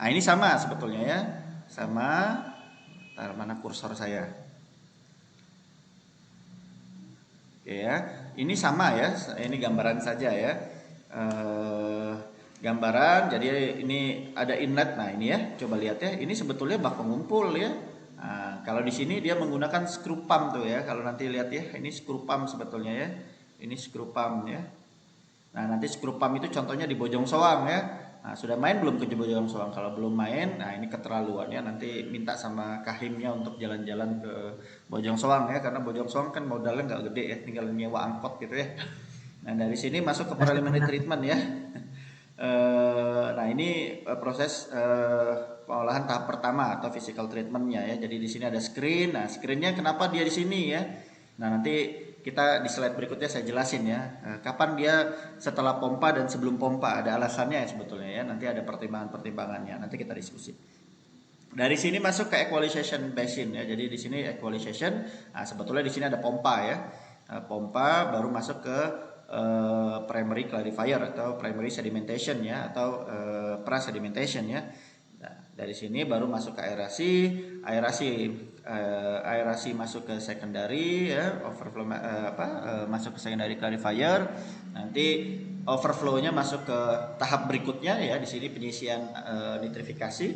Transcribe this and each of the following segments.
Nah, ini sama sebetulnya ya. Sama. Ntar mana kursor saya? Oke ya. Ini sama ya. Ini gambaran saja ya. Eh, Gambaran. Jadi ini ada inlet. Nah, ini ya. Coba lihat ya. Ini sebetulnya bak pengumpul ya. Nah, kalau di sini dia menggunakan screw pump tuh ya. Kalau nanti lihat ya, ini screw pump sebetulnya ya. Ini screw pump ya. Nah, nanti screw pump itu contohnya di Bojong Soang ya. Nah, sudah main belum ke Bojong Soang? Kalau belum main, nah ini keterlaluan ya. Nanti minta sama kahimnya untuk jalan-jalan ke Bojong Soang ya, karena Bojong Soang kan modalnya nggak gede ya, tinggal nyewa angkot gitu ya. Nah, dari sini masuk ke Pasti preliminary pernah. treatment ya. Nah, ini proses pengolahan tahap pertama atau physical treatmentnya ya. Jadi di sini ada screen. Nah, screennya kenapa dia di sini ya? Nah, nanti kita di slide berikutnya saya jelasin ya. Kapan dia setelah pompa dan sebelum pompa, ada alasannya ya sebetulnya ya. Nanti ada pertimbangan-pertimbangannya. Nanti kita diskusi. Dari sini masuk ke equalization basin ya. Jadi di sini equalization. Nah, sebetulnya di sini ada pompa ya. Pompa baru masuk ke primary clarifier atau primary sedimentation ya, atau pra-sedimentation ya. Nah, dari sini baru masuk ke aerasi, aerasi masuk ke secondary ya, overflow masuk ke secondary clarifier. Nanti overflow-nya masuk ke tahap berikutnya ya, di sini penyisian nitrifikasi.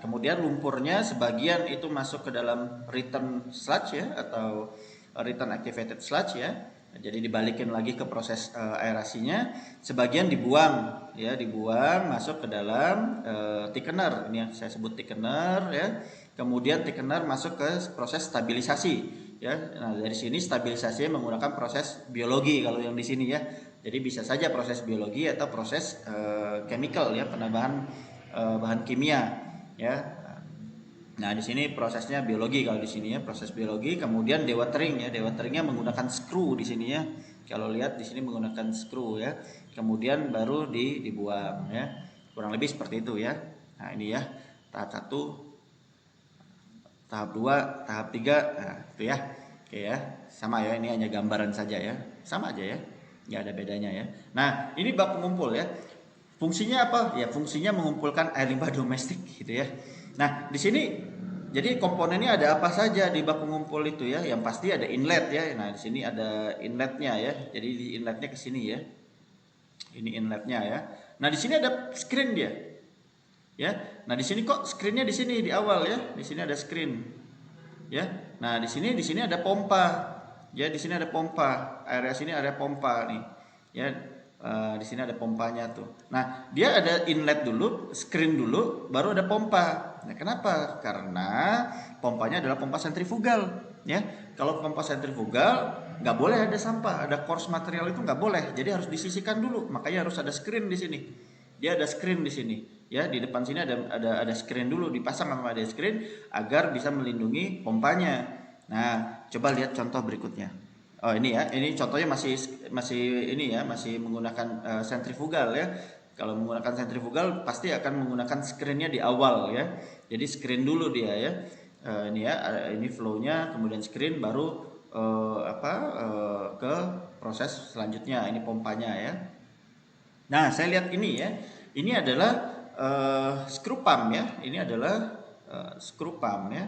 Kemudian lumpurnya sebagian itu masuk ke dalam return sludge ya, atau return activated sludge ya. Jadi dibalikin lagi ke proses aerasinya, sebagian dibuang ya, dibuang masuk ke dalam thickener. Ini yang saya sebut thickener ya. Kemudian thickener masuk ke proses stabilisasi ya. Nah, dari sini stabilisasinya menggunakan proses biologi kalau yang di sini ya. Jadi bisa saja proses biologi atau proses chemical ya, penambahan bahan kimia ya. Nah, di sini prosesnya biologi kalau di sini ya, proses biologi. Kemudian dewatering ya, dewateringnya menggunakan screw di sini ya. Kalau lihat di sini menggunakan screw ya. Kemudian baru dibuang ya. Kurang lebih seperti itu ya. Nah, ini ya, tahap 1, tahap 2, tahap 3. Nah, itu ya. Oke ya. Sama ya, ini hanya gambaran saja ya. Sama aja ya. Nggak ada bedanya ya. Nah, ini bak pengumpul ya. Fungsinya apa? Ya, fungsinya mengumpulkan air limbah domestik gitu ya. Nah, di sini jadi komponennya ada apa saja di bak pengumpul itu ya? Yang pasti ada inlet ya. Nah, di sini ada inletnya ya. Jadi di inletnya ke sini ya. Ini inletnya ya. Nah, di sini ada screen dia. Ya. Nah, di sini kok screennya di sini di awal ya. Di sini ada screen. Ya. Nah, di sini ada pompa. Ya, di sini ada pompa. Area sini ada pompa nih. Ya, di sini ada pompanya tuh. Nah, dia ada inlet dulu, screen dulu, baru ada pompa. Nah, kenapa? Karena pompanya adalah pompa sentrifugal. Ya, kalau pompa sentrifugal nggak boleh ada sampah, ada coarse material itu nggak boleh. Jadi harus disisihkan dulu. Makanya harus ada screen di sini. Dia ada screen di sini. Ya, di depan sini ada screen dulu, dipasang sama ada screen agar bisa melindungi pompanya. Nah, coba lihat contoh berikutnya. Oh, ini ya, ini contohnya masih masih ini ya, masih menggunakan sentrifugal ya. Kalau menggunakan sentrifugal pasti akan menggunakan screennya di awal ya. Jadi screen dulu dia ya. Ini ya, ini flow-nya, kemudian screen, baru ke proses selanjutnya. Ini pompanya ya. Nah, saya lihat ini ya. Ini adalah screw pump ya. Ini adalah screw pump ya.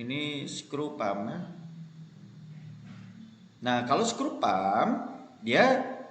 Ini screw pump ya. Nah, kalau screw pump dia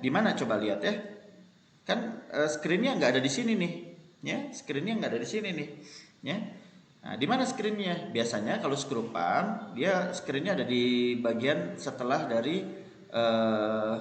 di mana, coba lihat ya. Kan screennya nggak ada di sini nih, ya. Screennya nggak ada di sini nya, ya. Nah, di mana screennya? Biasanya kalau screw pump dia screennya ada di bagian setelah dari eh,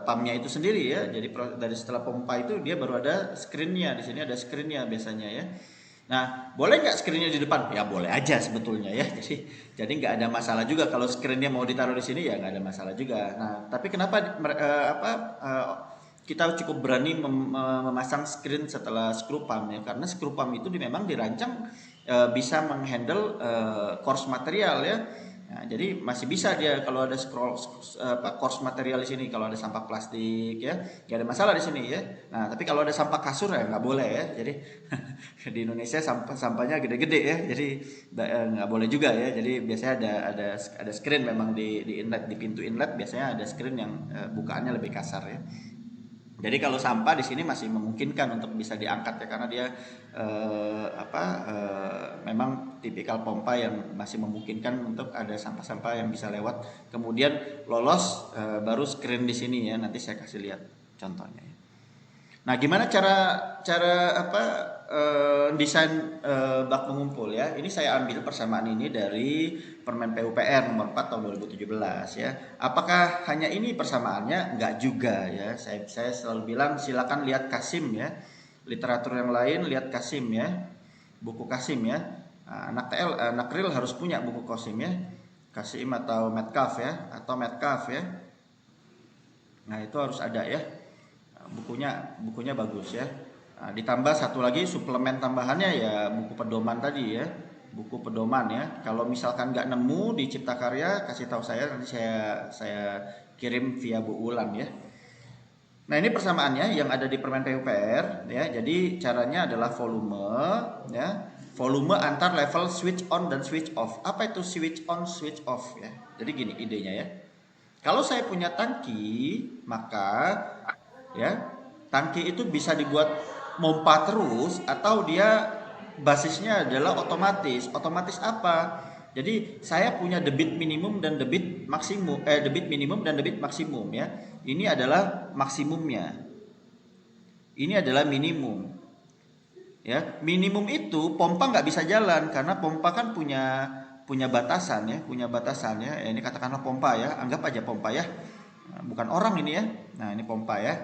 pumpnya itu sendiri ya. Jadi dari setelah pompa itu dia baru ada screennya. Di sini ada screennya biasanya ya. Nah, boleh nggak screennya di depan? Ya boleh aja sebetulnya ya. Jadi nggak ada masalah juga kalau screennya mau ditaruh di sini, ya nggak ada masalah juga. Nah, tapi kenapa kita cukup berani memasang screen setelah screw pump ya? Karena screw pump itu memang dirancang bisa menghandle coarse material ya. Nah, jadi masih bisa dia kalau ada coarse material di sini, kalau ada sampah plastik ya, nggak ada masalah di sini ya. Nah, tapi kalau ada sampah kasur ya nggak boleh ya. Jadi di Indonesia sampahnya gede-gede ya, jadi nggak boleh juga ya. Jadi biasanya ada screen memang di inlet, di pintu inlet biasanya ada screen yang bukaannya lebih kasar ya. Jadi kalau sampah di sini masih memungkinkan untuk bisa diangkat ya, karena dia memang tipikal pompa yang masih memungkinkan untuk ada sampah-sampah yang bisa lewat kemudian lolos, baru screen di sini ya, nanti saya kasih lihat contohnya ya. Nah, gimana cara cara desain bak pengumpul ya? Ini saya ambil persamaan ini dari Permen PUPR nomor 4 tahun 2017 ya. Apakah hanya ini persamaannya? Enggak juga ya. Saya selalu bilang silakan lihat Kasim ya. Literatur yang lain lihat Kasim ya. Buku Kasim ya. Nah, anak real harus punya buku Kasim ya. Kasim atau Metcalf ya, atau Metcalf ya. Nah, itu harus ada ya. Bukunya bagus ya. Nah, ditambah satu lagi suplemen tambahannya ya buku pedoman tadi ya, buku pedoman ya. Kalau misalkan nggak nemu di Cipta Karya, kasih tahu saya, nanti saya kirim via Bu Ulan ya. Nah, ini persamaannya yang ada di Permen PUPR ya. Jadi caranya adalah volume ya, volume antar level switch on dan switch off. Apa itu switch on switch off ya? Jadi gini idenya ya. Kalau saya punya tangki, maka ya tangki itu bisa dibuat mompa terus atau dia basisnya adalah otomatis apa, jadi saya punya debit minimum dan debit maksimum, debit minimum dan debit maksimum ya. Ini adalah maksimumnya, ini adalah minimum ya. Minimum itu pompa nggak bisa jalan karena pompa kan punya batasan ya, ini katakanlah pompa ya, anggap aja pompa ya, bukan orang ini ya. Nah, ini pompa ya.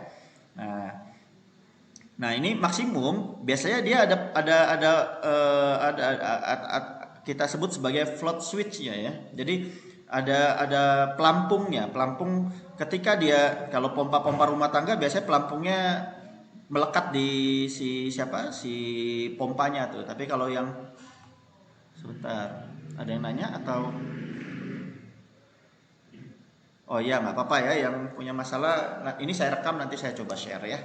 Nah, ini maksimum biasanya dia ada kita sebut sebagai float switch-nya ya. Jadi ada pelampungnya. Pelampung ketika dia, kalau pompa-pompa rumah tangga biasanya pelampungnya melekat di si pompanya tuh. Tapi kalau yang sebentar, ada yang nanya atau oh iya, nggak apa-apa ya, yang punya masalah. Nah, ini saya rekam, nanti saya coba share ya.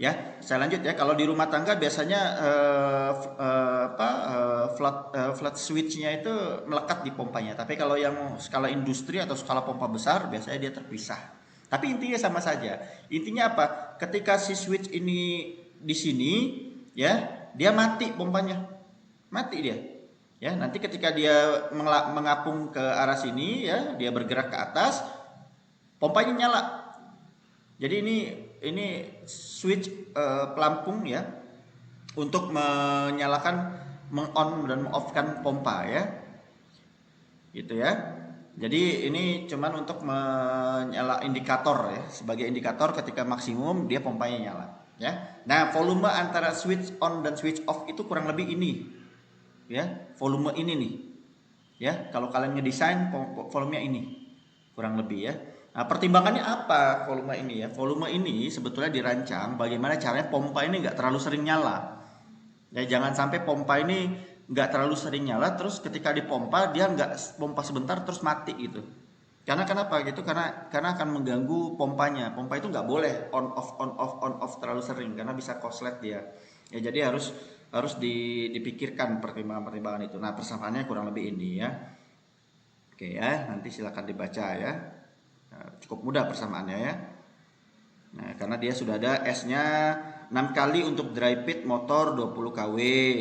Ya, saya lanjut ya. Kalau di rumah tangga biasanya flat switch-nya itu melekat di pompanya. Tapi kalau yang skala industri atau skala pompa besar biasanya dia terpisah. Tapi intinya sama saja. Intinya apa? Ketika si switch ini di sini, ya, dia mati pompanya, mati dia. Ya, nanti ketika dia mengapung ke arah sini, ya, dia bergerak ke atas, pompanya nyala. Jadi ini switch pelampung ya untuk menyalakan, meng-on dan meng-off-kan pompa ya. Gitu ya. Jadi ini cuman untuk menyala indikator ya, sebagai indikator ketika maksimum dia pompanya nyala ya. Nah, volume antara switch on dan switch off itu kurang lebih ini. Ya, volume ini nih. Ya, kalau kalian ngedesain volumenya ini kurang lebih ya. Nah, pertimbangannya apa volume ini ya? Volume ini sebetulnya dirancang bagaimana caranya pompa ini nggak terlalu sering nyala. Ya, jangan sampai pompa ini nggak terlalu sering nyala, terus ketika dipompa dia nggak pompa sebentar terus mati gitu. Karena kenapa gitu? Karena akan mengganggu pompanya. Pompa itu nggak boleh on off terlalu sering karena bisa korslet dia. Ya, jadi harus dipikirkan pertimbangan itu. Nah, persamaannya kurang lebih ini ya. Oke ya, nanti silakan dibaca ya. Cukup mudah persamaannya ya. Nah, karena dia sudah ada S-nya 6 kali untuk dry pit motor 20 kW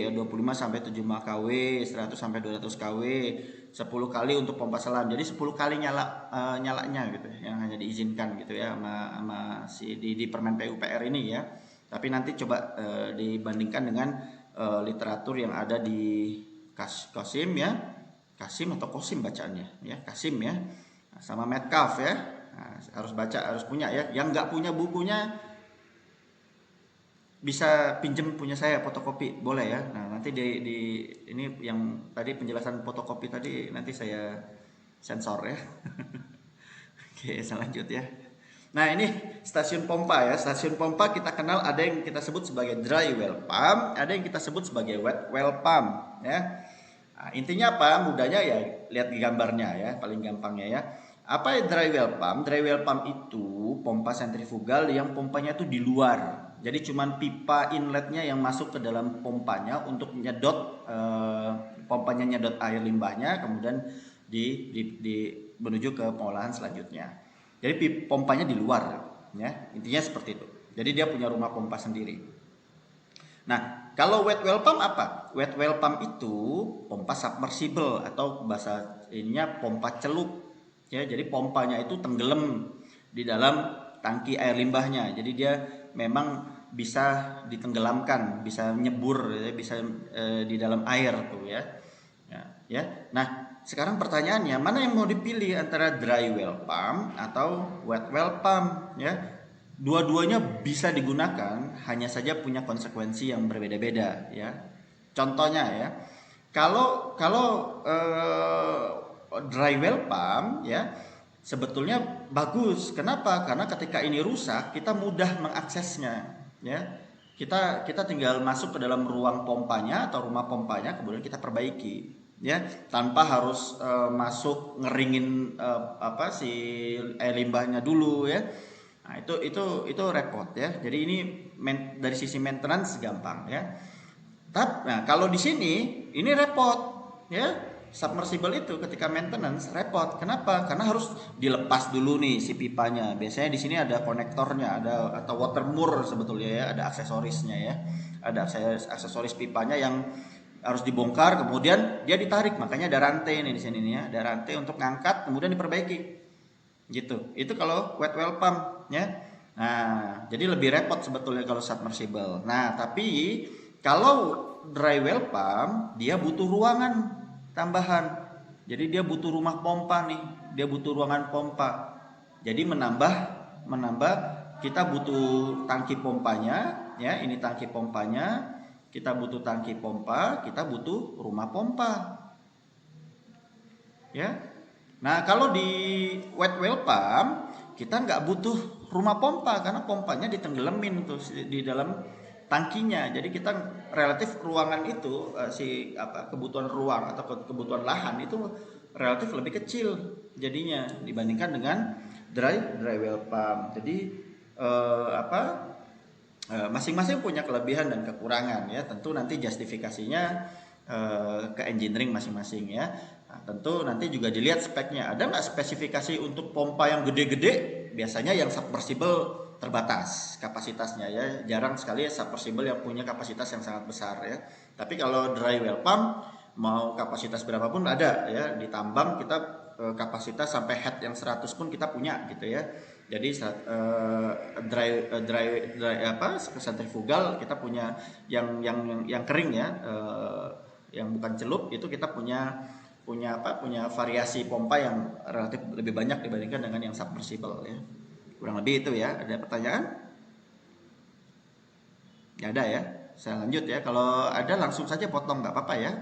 ya, 25 sampai 75 kW, 100 sampai 200 kW, 10 kali untuk pompa selam. Jadi 10 kali nyalanya gitu ya, yang hanya diizinkan gitu ya sama si di Permen PUPR ini ya. Tapi nanti coba dibandingkan dengan literatur yang ada di Kasim ya. Kasim atau Kosim bacaannya ya, Kasim ya. Sama Metcalf ya. Nah, harus baca, harus punya ya. Yang nggak punya bukunya bisa pinjem punya saya, fotokopi boleh ya. Nah, nanti di ini yang tadi penjelasan fotokopi tadi nanti saya sensor ya. Oke, selanjut ya. Nah, ini stasiun pompa ya. Stasiun pompa kita kenal ada yang kita sebut sebagai dry well pump, ada yang kita sebut sebagai wet well pump ya. Nah, intinya apa? Mudahnya ya lihat di gambarnya ya, paling gampangnya ya. Apa ya dry well pump? Dry well pump itu pompa sentrifugal yang pompanya itu di luar. Jadi cuman pipa inletnya yang masuk ke dalam pompanya untuk nyedot, pompanya nyedot air limbahnya, kemudian di menuju ke pengolahan selanjutnya. Jadi pompanya di luar. ya. Intinya seperti itu. Jadi dia punya rumah pompa sendiri. Nah, kalau wet well pump apa? Wet well pump itu pompa submersible atau bahasa ininya pompa celup. Ya, jadi pompanya itu tenggelam di dalam tangki air limbahnya. Jadi dia memang bisa ditenggelamkan, bisa nyebur, ya, bisa di dalam air tuh ya. Ya. Nah, sekarang pertanyaannya mana yang mau dipilih antara dry well pump atau wet well pump ya? Dua-duanya bisa digunakan, hanya saja punya konsekuensi yang berbeda-beda ya. Contohnya ya, kalau dry well pump ya sebetulnya bagus. Kenapa? Karena ketika ini rusak, kita mudah mengaksesnya ya. Kita tinggal masuk ke dalam ruang pompanya atau rumah pompanya, kemudian kita perbaiki ya, tanpa harus masuk ngeringin si air limbahnya dulu ya. Nah, itu repot ya. Jadi ini dari sisi maintenance gampang ya. Nah, kalau di sini ini repot ya. Submersible itu ketika maintenance repot. Kenapa? Karena harus dilepas dulu nih si pipanya. Biasanya di sini ada konektornya, ada atau water mur sebetulnya ya, ada aksesorisnya ya. Ada aksesoris pipanya yang harus dibongkar, kemudian dia ditarik. Makanya ada rantai nih di sini nih ya, ada rantai untuk ngangkat kemudian diperbaiki. Gitu. Itu kalau wet well pump ya. Nah, jadi lebih repot sebetulnya kalau submersible. Nah, tapi kalau dry well pump dia butuh ruangan tambahan. Jadi dia butuh rumah pompa nih, dia butuh ruangan pompa. Jadi menambah kita butuh tangki pompanya ya, ini tangki pompanya. Kita butuh tangki pompa, kita butuh rumah pompa. Ya. Nah, kalau di wet well pump kita nggak butuh rumah pompa karena pompanya ditenggelamin tuh di dalam tangkinya. Jadi kita relatif ruangan itu kebutuhan ruang atau kebutuhan lahan itu relatif lebih kecil jadinya dibandingkan dengan dry well pump. Jadi masing-masing punya kelebihan dan kekurangan ya. Tentu nanti justifikasinya ke engineering masing-masing ya. Nah, tentu nanti juga dilihat speknya. Ada nggak spesifikasi untuk pompa yang gede-gede? Biasanya yang submersible terbatas kapasitasnya ya, jarang sekali submersible yang punya kapasitas yang sangat besar ya. Tapi kalau dry well pump mau kapasitas berapapun ada ya, di tambang kita kapasitas sampai head yang 100 pun kita punya gitu ya. Jadi sentrifugal kita punya yang kering ya, yang bukan celup itu kita punya variasi pompa yang relatif lebih banyak dibandingkan dengan yang submersible ya. Kurang lebih itu ya. Ada pertanyaan? Ya ada ya. Saya lanjut ya. Kalau ada langsung saja potong, nggak apa-apa ya.